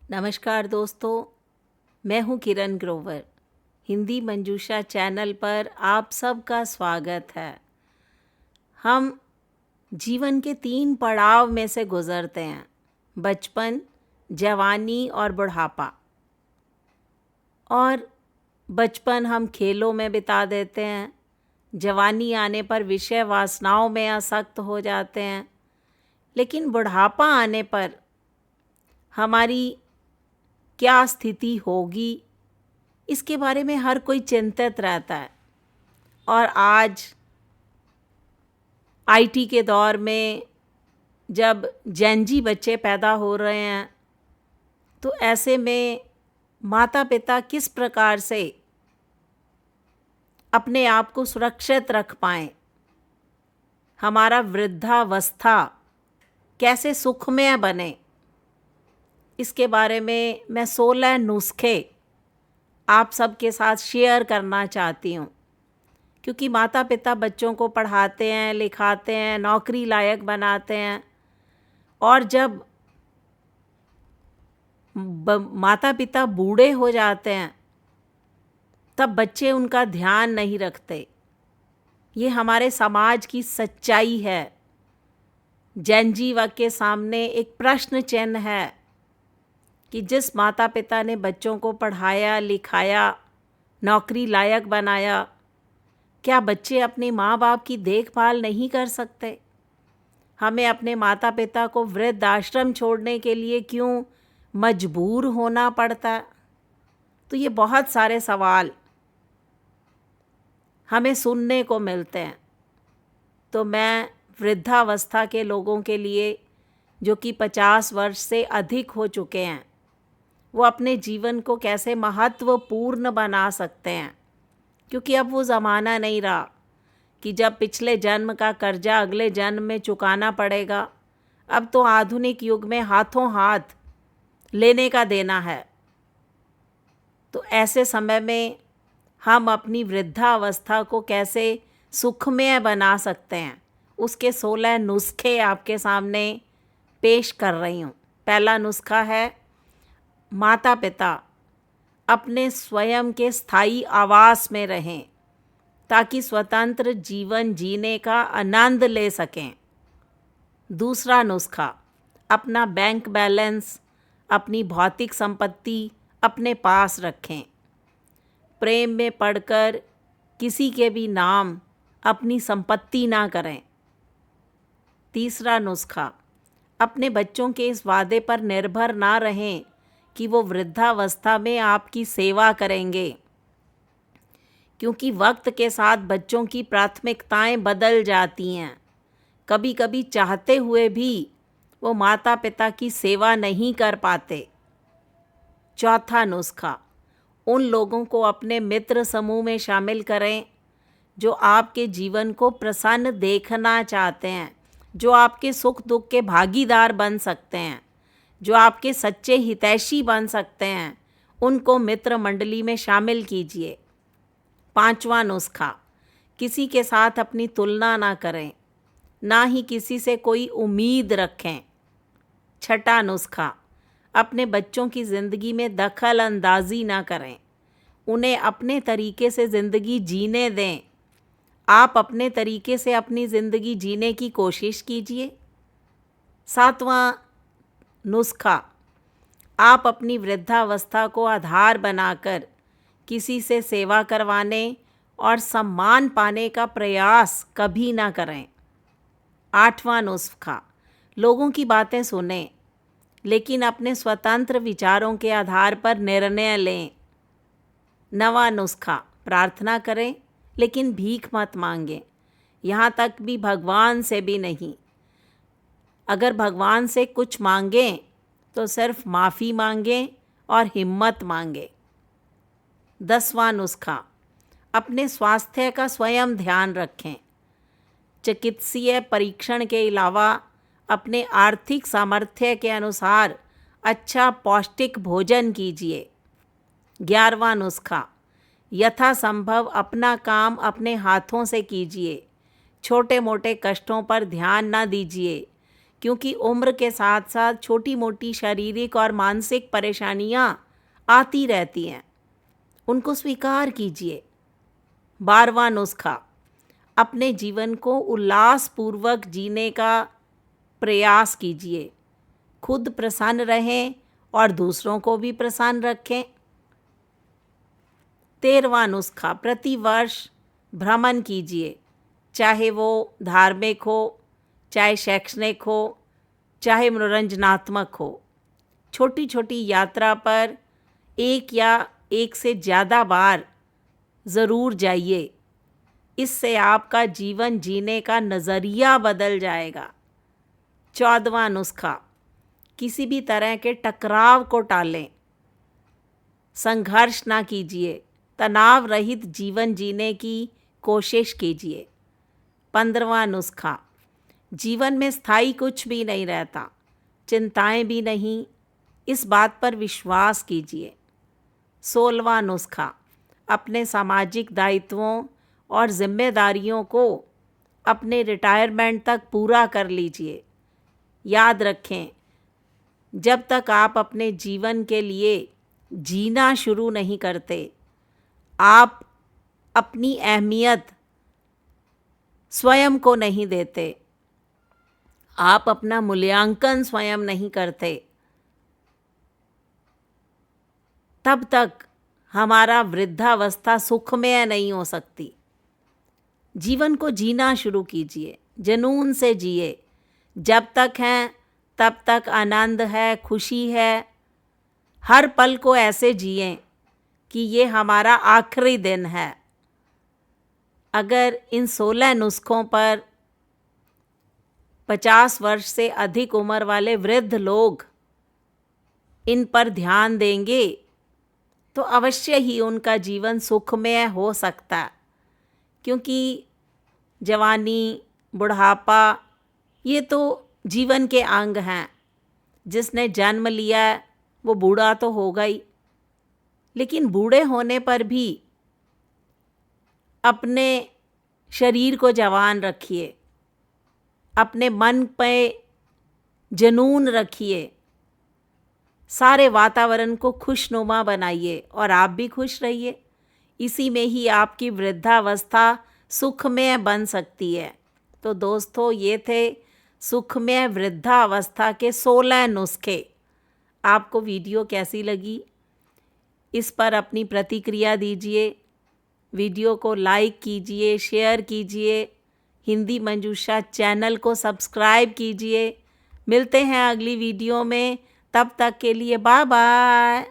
नमस्कार दोस्तों, मैं हूँ किरण ग्रोवर। हिंदी मंजूषा चैनल पर आप सबका स्वागत है। हम जीवन के 3 पड़ाव में से गुजरते हैं: बचपन, जवानी और बुढ़ापा। और बचपन हम खेलों में बिता देते हैं, जवानी आने पर विषय वासनाओं में आसक्त हो जाते हैं, लेकिन बुढ़ापा आने पर हमारी क्या स्थिति होगी, इसके बारे में हर कोई चिंतित रहता है। और आज आईटी के दौर में जब जेनजी बच्चे पैदा हो रहे हैं, तो ऐसे में माता पिता किस प्रकार से अपने आप को सुरक्षित रख पाएं, हमारा वृद्धावस्था कैसे सुखमय बने, इसके बारे में मैं 16 नुस्खे आप सबके साथ शेयर करना चाहती हूँ। क्योंकि माता पिता बच्चों को पढ़ाते हैं, लिखाते हैं, नौकरी लायक बनाते हैं, और जब माता पिता बूढ़े हो जाते हैं तब बच्चे उनका ध्यान नहीं रखते। ये हमारे समाज की सच्चाई है। जेनजी के सामने एक प्रश्न चिन्ह है कि जिस माता पिता ने बच्चों को पढ़ाया, लिखाया, नौकरी लायक बनाया, क्या बच्चे अपने माँ बाप की देखभाल नहीं कर सकते? हमें अपने माता पिता को वृद्ध आश्रम छोड़ने के लिए क्यों मजबूर होना पड़ता? तो ये बहुत सारे सवाल हमें सुनने को मिलते हैं। तो मैं वृद्धावस्था के लोगों के लिए, जो कि 50 वर्ष से अधिक हो चुके हैं, वो अपने जीवन को कैसे महत्वपूर्ण बना सकते हैं। क्योंकि अब वो ज़माना नहीं रहा कि जब पिछले जन्म का कर्जा अगले जन्म में चुकाना पड़ेगा। अब तो आधुनिक युग में हाथों हाथ लेने का देना है। तो ऐसे समय में हम अपनी वृद्धावस्था को कैसे सुखमय बना सकते हैं, उसके 16 नुस्खे आपके सामने पेश कर रही हूँ। पहला नुस्खा है, माता पिता अपने स्वयं के स्थायी आवास में रहें ताकि स्वतंत्र जीवन जीने का आनंद ले सकें। दूसरा नुस्खा, अपना बैंक बैलेंस, अपनी भौतिक संपत्ति अपने पास रखें। प्रेम में पड़कर किसी के भी नाम अपनी संपत्ति ना करें। तीसरा नुस्खा, अपने बच्चों के इस वादे पर निर्भर ना रहें कि वो वृद्धावस्था में आपकी सेवा करेंगे, क्योंकि वक्त के साथ बच्चों की प्राथमिकताएं बदल जाती हैं। कभी कभी चाहते हुए भी वो माता पिता की सेवा नहीं कर पाते। चौथा नुस्खा, उन लोगों को अपने मित्र समूह में शामिल करें जो आपके जीवन को प्रसन्न देखना चाहते हैं, जो आपके सुख दुख के भागीदार बन सकते हैं, जो आपके सच्चे हितैषी बन सकते हैं। उनको मित्र मंडली में शामिल कीजिए। पांचवा नुस्खा, किसी के साथ अपनी तुलना ना करें, ना ही किसी से कोई उम्मीद रखें। छठा नुस्खा, अपने बच्चों की ज़िंदगी में दखल अंदाजी ना करें, उन्हें अपने तरीके से ज़िंदगी जीने दें। आप अपने तरीके से अपनी ज़िंदगी जीने की कोशिश कीजिए। सातवां नुस्खा, आप अपनी वृद्धावस्था को आधार बनाकर किसी से सेवा करवाने और सम्मान पाने का प्रयास कभी ना करें। आठवां नुस्खा, लोगों की बातें सुनें, लेकिन अपने स्वतंत्र विचारों के आधार पर निर्णय लें। नवां नुस्खा, प्रार्थना करें लेकिन भीख मत मांगें, यहाँ तक भी भगवान से भी नहीं। अगर भगवान से कुछ मांगें तो सिर्फ माफ़ी मांगें और हिम्मत मांगें। 10वां नुस्खा, अपने स्वास्थ्य का स्वयं ध्यान रखें। चिकित्सीय परीक्षण के अलावा अपने आर्थिक सामर्थ्य के अनुसार अच्छा पौष्टिक भोजन कीजिए। 11वां नुस्खा, यथासंभव अपना काम अपने हाथों से कीजिए। छोटे मोटे कष्टों पर ध्यान न दीजिए, क्योंकि उम्र के साथ साथ छोटी मोटी शारीरिक और मानसिक परेशानियां आती रहती हैं, उनको स्वीकार कीजिए। 12वां नुस्खा, अपने जीवन को उल्लासपूर्वक जीने का प्रयास कीजिए। खुद प्रसन्न रहें और दूसरों को भी प्रसन्न रखें। 13वां नुस्खा, प्रतिवर्ष भ्रमण कीजिए, चाहे वो धार्मिक हो, चाहे शैक्षणिक हो, चाहे मनोरंजनात्मक हो। छोटी छोटी यात्रा पर एक या एक से ज़्यादा बार ज़रूर जाइए। इससे आपका जीवन जीने का नज़रिया बदल जाएगा। 14वां नुस्खा, किसी भी तरह के टकराव को टालें, संघर्ष ना कीजिए, तनाव रहित जीवन जीने की कोशिश कीजिए। 15वां नुस्खा, जीवन में स्थायी कुछ भी नहीं रहता, चिंताएं भी नहीं, इस बात पर विश्वास कीजिए। 16वां नुस्खा, अपने सामाजिक दायित्वों और जिम्मेदारियों को अपने रिटायरमेंट तक पूरा कर लीजिए। याद रखें, जब तक आप अपने जीवन के लिए जीना शुरू नहीं करते, आप अपनी अहमियत स्वयं को नहीं देते, आप अपना मूल्यांकन स्वयं नहीं करते, तब तक हमारा वृद्धावस्था सुखमय नहीं हो सकती। जीवन को जीना शुरू कीजिए, जुनून से जिए। जब तक हैं तब तक आनंद है, खुशी है। हर पल को ऐसे जिएं कि ये हमारा आखिरी दिन है। अगर इन 16 नुस्खों पर 50 वर्ष से अधिक उम्र वाले वृद्ध लोग इन पर ध्यान देंगे तो अवश्य ही उनका जीवन सुखमय हो सकता, क्योंकि जवानी, बुढ़ापा ये तो जीवन के अंग हैं। जिसने जन्म लिया वो बूढ़ा तो होगा ही, लेकिन बूढ़े होने पर भी अपने शरीर को जवान रखिए, अपने मन पे जुनून रखिए, सारे वातावरण को खुशनुमा बनाइए और आप भी खुश रहिए। इसी में ही आपकी वृद्धावस्था सुखमय बन सकती है। तो दोस्तों, ये थे सुखमय वृद्धावस्था के 16 नुस्खे। आपको वीडियो कैसी लगी, इस पर अपनी प्रतिक्रिया दीजिए। वीडियो को लाइक कीजिए, शेयर कीजिए, हिंदी मंजूषा चैनल को सब्सक्राइब कीजिए। मिलते हैं अगली वीडियो में, तब तक के लिए बाय बाय।